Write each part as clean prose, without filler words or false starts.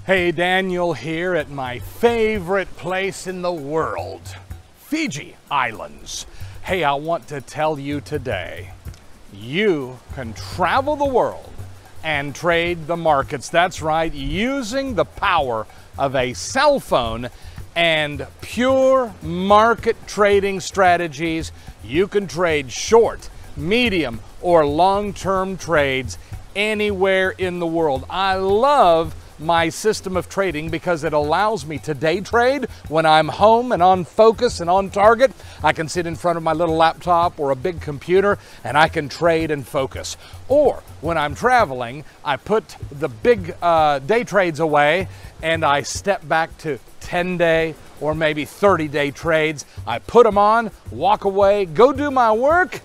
Hey, Daniel here at my favorite place in the world, Fiji Islands. Hey, I want to tell you today, you can travel the world and trade the markets. That's right, using the power of a cell phone and pure market trading strategies. You can trade short, medium, or long-term trades anywhere in the world. I love my system of trading because it allows me to day trade when I'm home and on focus and on target. I can sit in front of my little laptop or a big computer and I can trade and focus. Or when I'm traveling, I put the big day trades away and I step back to 10-day or maybe 30-day trades. I put them on, walk away, go do my work,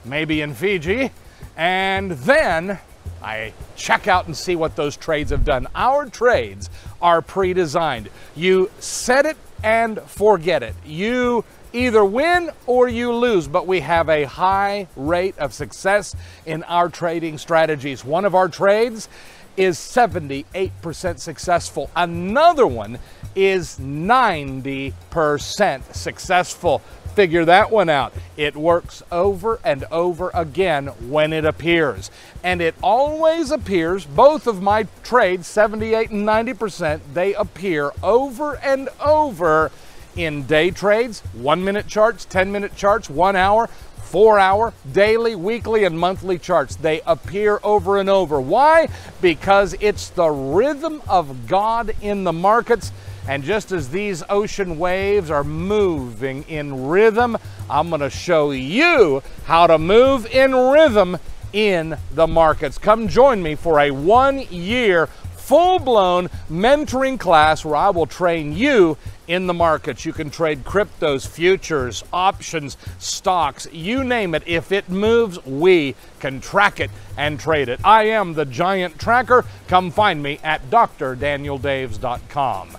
maybe in Fiji, and then I check out and see what those trades have done. Our trades are pre-designed. You set it and forget it. You either win or you lose, but we have a high rate of success in our trading strategies. One of our trades is 78% successful. Another one is 90% successful. Figure that one out. It works over and over again when it appears. And it always appears, both of my trades, 78 and 90%, they appear over and over in day trades, 1-minute charts, 10-minute charts, 1 hour, 4-hour, daily, weekly, and monthly charts. They appear over and over. Why? Because it's the rhythm of God in the markets. And just as these ocean waves are moving in rhythm, I'm going to show you how to move in rhythm in the markets. Come join me for a 1-year full-blown mentoring class where I will train you in the markets. You can trade cryptos, futures, options, stocks, you name it. If it moves, we can track it and trade it. I am the Giant Tracker. Come find me at drdanieldaves.com.